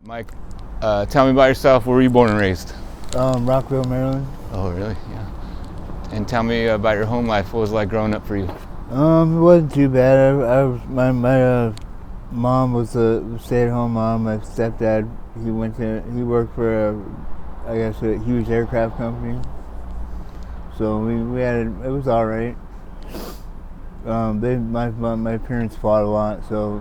Mike, tell me about yourself. Where were you born and raised? Rockville, Maryland. Oh, really? Yeah. And tell me about your home life. What was it like growing up for you? It wasn't too bad. My mom was a stay-at-home mom. My stepdad, he worked for a huge aircraft company. So it was all right. My parents fought a lot, so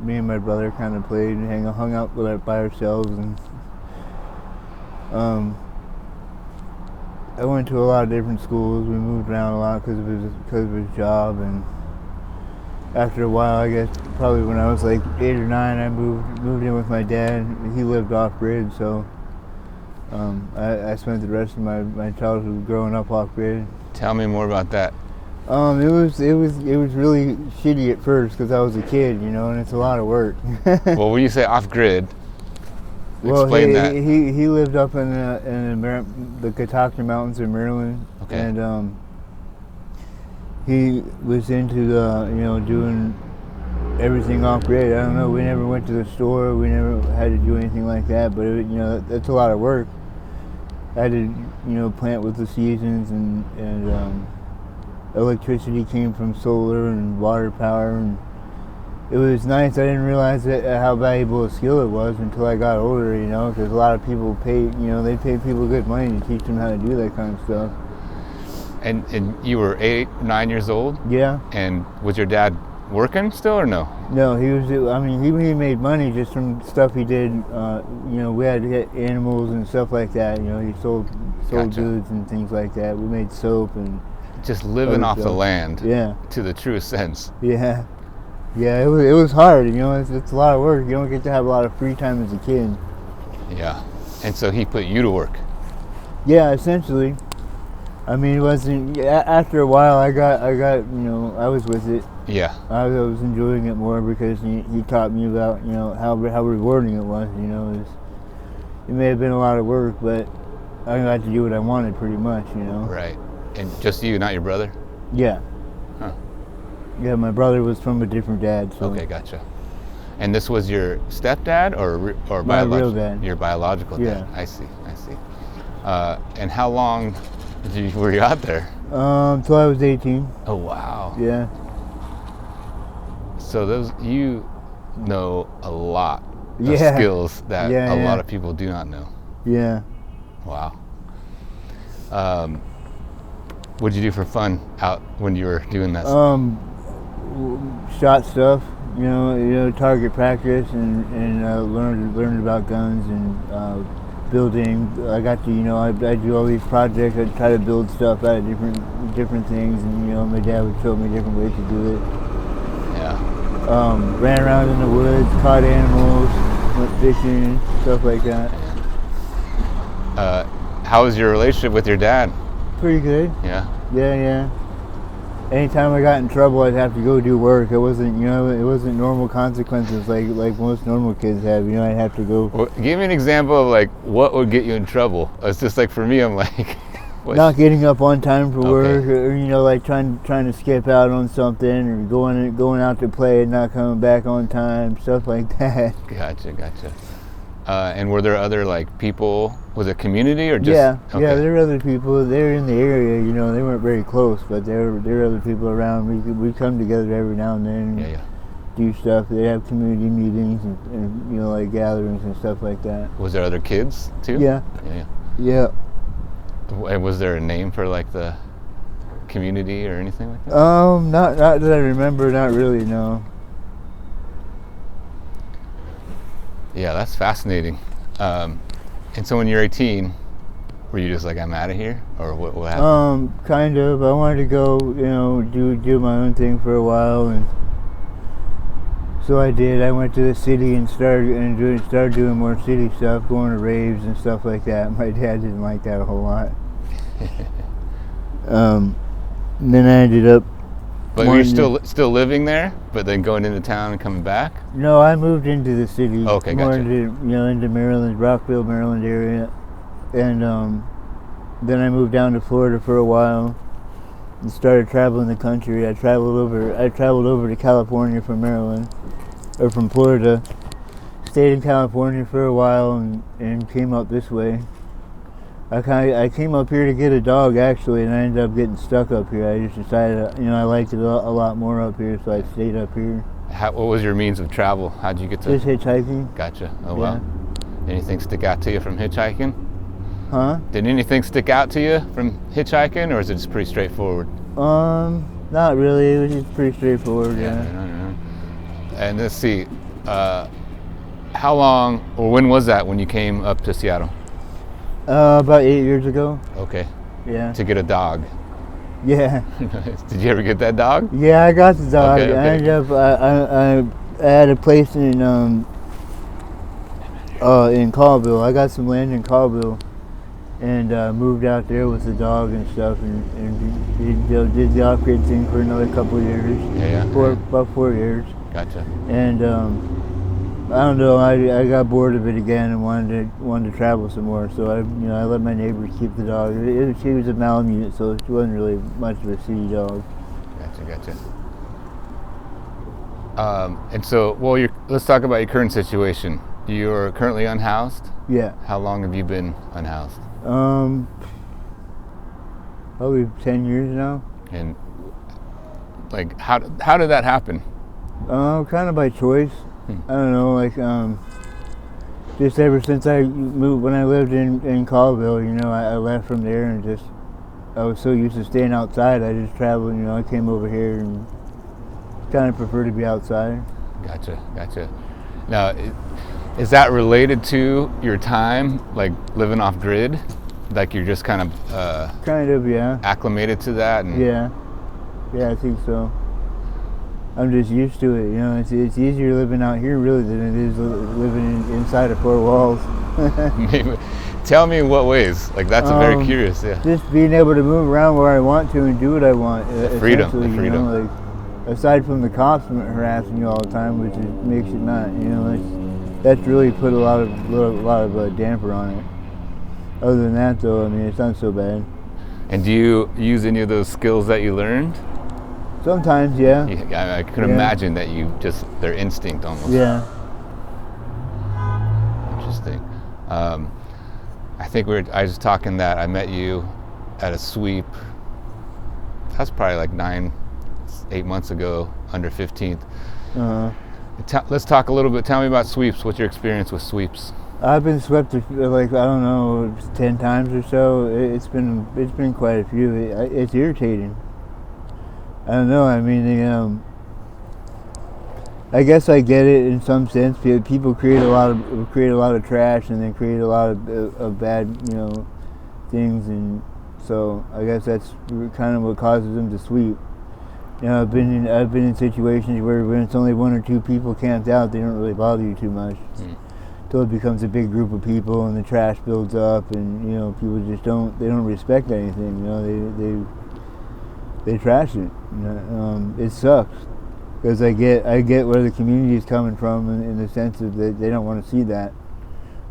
me and my brother kind of played and hung out by ourselves, and I went to a lot of different schools. We moved around a lot because of his job, and after a while, I guess probably when I was like 8 or 9, I moved in with my dad. He lived off grid, so I spent the rest of my childhood growing up off grid. Tell me more about that. It was really shitty at first because I was a kid, and it's a lot of work. Well, when you say off grid, explain that. He lived up in the Catoctin Mountains in Maryland, okay. And he was into doing everything off grid. I don't know. We never went to the store. We never had to do anything like that. But that's a lot of work. I had to plant with the seasons, and electricity came from solar and water power, and it was nice. I didn't realize how valuable a skill it was until I got older, because a lot of people they pay people good money to teach them how to do that kind of stuff. And you were 8, 9 years old? Yeah. And was your dad working still or no? No, he he made money just from stuff he did. We had to get animals and stuff like that. He sold Gotcha. goods and things like that. We made soap and just living off the land. Yeah. To the truest sense. Yeah. Yeah, it was hard. It's a lot of work. You don't get to have a lot of free time as a kid. Yeah. And so he put you to work. Yeah, essentially. It wasn't. After a while, I was with it. Yeah. I was enjoying it more because he taught me about how rewarding it was. It may have been a lot of work, but I got to do what I wanted pretty much. Right. And just you, not your brother? Yeah. Huh. Yeah, my brother was from a different dad. So. Okay, gotcha. And this was your stepdad or my real dad? Your biological dad. Yeah. I see. And how long were you out there? Till I was 18. Oh, wow. Yeah. So you know a lot of skills that a lot of people do not know. Yeah. Wow. What'd you do for fun out when you were doing that? Shot stuff. Target practice and learned about guns and building. I got to I do all these projects. I try to build stuff out of different things, and my dad would show me different ways to do it. Yeah. Ran around in the woods, caught animals, went fishing, stuff like that. How was your relationship with your dad? Pretty good. Yeah. Yeah. Anytime I got in trouble, I'd have to go do work. It wasn't normal consequences like most normal kids have. I'd have to go. Well, give me an example of what would get you in trouble. It's just like for me, I'm like, not getting up on time for work, or trying to skip out on something, or going out to play and not coming back on time, stuff like that. Gotcha. And were there other people? Was it community or just? Yeah, there were other people. They were in the area. They weren't very close, but there were other people around. We'd come together every now and then. Yeah. Do stuff. They have community meetings and gatherings and stuff like that. Was there other kids too? Yeah. Yeah. And was there a name for the community or anything like that? Not that I remember. Not really. No. Yeah, that's fascinating. And so when you're 18, were you just I'm out of here, or what happened? Kind of. I wanted to go, do my own thing for a while, and so I did. I went to the city and started doing more city stuff, going to raves and stuff like that. My dad didn't like that a whole lot. And then I ended up. But you're still living there, but then going into town and coming back? No, I moved into the city. Okay, more gotcha. into Maryland, Rockville, Maryland area, and then I moved down to Florida for a while and started traveling the country. I traveled over to California from Maryland, or from Florida, stayed in California for a while and came up this way. I came up here to get a dog actually, and I ended up getting stuck up here. I just decided, I liked it a lot more up here, so I stayed up here. What was your means of travel? How'd you get to? Just hitchhiking. Gotcha. Oh, Yeah. wow. Anything stick out to you from hitchhiking? Huh? Did anything stick out to you from hitchhiking, or is it just pretty straightforward? Not really. It was just pretty straightforward. Yeah. And let's see, how long or when was that when you came up to Seattle? About 8 years ago. Okay. Yeah. To get a dog. Yeah. Did you ever get that dog? Yeah, I got the dog. Okay. I ended up. I had a place in Colville. I got some land in Colville, and moved out there with the dog and stuff, and did the off-grid thing for another couple of years. Yeah. About 4 years. Gotcha. And I don't know. I got bored of it again and wanted to travel some more. So I let my neighbors keep the dog. She was a Malamute, so she wasn't really much of a city dog. Gotcha. And so, let's talk about your current situation. You're currently unhoused? Yeah. How long have you been unhoused? Probably 10 years now. And like, how did that happen? Kind of by choice. I don't know, just ever since I moved, when I lived in Colville, I left from there and I was so used to staying outside, I just traveled, I came over here and kind of prefer to be outside. Gotcha. Now, is that related to your time, like living off grid? Like you're just kind of yeah. acclimated to that? And Yeah, I think so. I'm just used to it. It's easier living out here really than it is living inside of 4 walls. Maybe. Tell me in what ways. Like that's very curious. Yeah. Just being able to move around where I want to and do what I want. The freedom. Like, aside from the cops harassing you all the time, which makes it not. That's really put a lot of damper on it. Other than that, though, it's not so bad. And do you use any of those skills that you learned? Sometimes, yeah. I can imagine that their instinct almost. Yeah. Interesting. I think I was talking that I met you at a sweep. That's probably like 8 months ago, under 15th. Let's talk a little bit. Tell me about sweeps. What's your experience with sweeps? I've been swept like, I don't know, 10 times or so. It's been quite a few. It's irritating. I don't know. I guess I get it in some sense. People create a lot of trash, and then create a lot of bad, things, and so I guess that's kind of what causes them to sweep. I've been in situations where when it's only 1 or 2 people camped out, they don't really bother you too much. Until it becomes a big group of people, and the trash builds up, and people just don't respect anything. They trash it. It sucks because I get where the community is coming from in the sense of that they don't want to see that.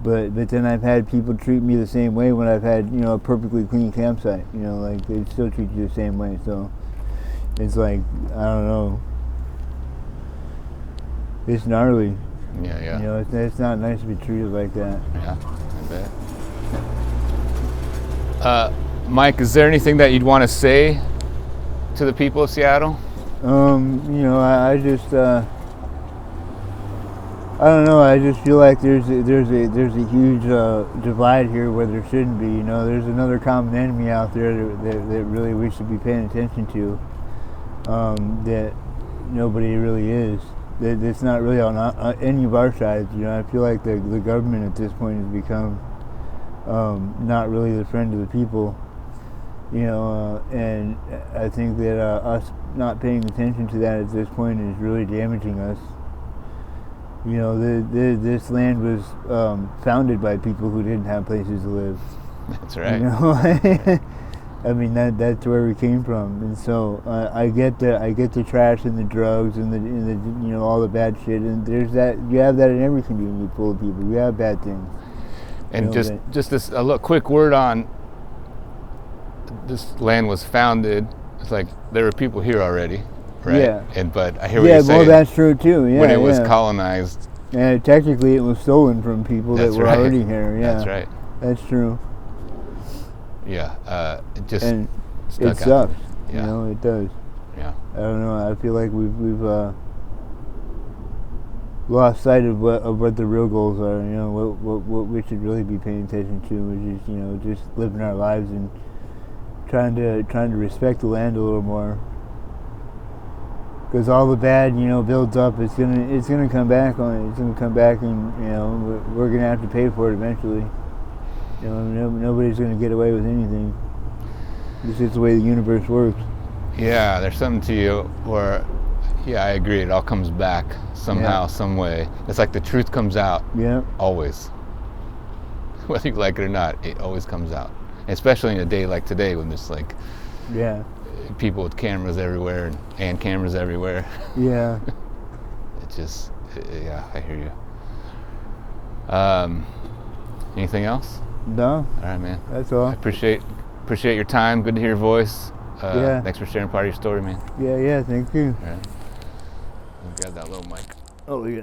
But then I've had people treat me the same way when I've had a perfectly clean campsite. Like they still treat you the same way. So it's like, I don't know. It's gnarly. Yeah. It's not nice to be treated like that. Yeah, I bet. Mike, is there anything that you'd want to say to the people of Seattle? I just I don't know. I just feel like there's a huge divide here where there shouldn't be. There's another common enemy out there that really we should be paying attention to. That nobody really is. That it's not really on any of our sides. I feel like the government at this point has become not really the friend of the people. And I think that us not paying attention to that at this point is really damaging us. This land was founded by people who didn't have places to live. That's right. That's where we came from, and so I get the trash and the drugs and the all the bad shit, and there's that. You have that in every community full of people. You have bad things. And just this a quick word on this land was founded. It's like there were people here already, right? Yeah. But I hear what you're saying. Yeah, well, that's true too. Yeah. When it was colonized, And technically, it was stolen from people That's that were right. already here. Yeah, That's right. That's true. Yeah, it just And stuck it out. sucks. Yeah. You know, it does. Yeah. I don't know. I feel like we've lost sight of what the real goals are. You know, what we should really be paying attention to, which is, you know, just living our lives and trying to respect the land a little more. Because all the bad, you know, builds up. It's gonna come back on. It's gonna come back, and you know, we're gonna have to pay for it eventually. You know, nobody's gonna get away with anything. This is the way the universe works. Yeah, there's something to you where, yeah, I agree. It all comes back somehow, some way. It's like the truth comes out. Yeah. Always. Whether you like it or not, it always comes out. Especially in a day like today when there's like people with cameras everywhere and cameras everywhere. Yeah. Yeah, I hear you. Anything else? No. All right, man. That's all. I appreciate your time. Good to hear your voice. Yeah. Thanks for sharing part of your story, man. Yeah. Thank you. All right. I'll grab that little mic. Oh, yeah.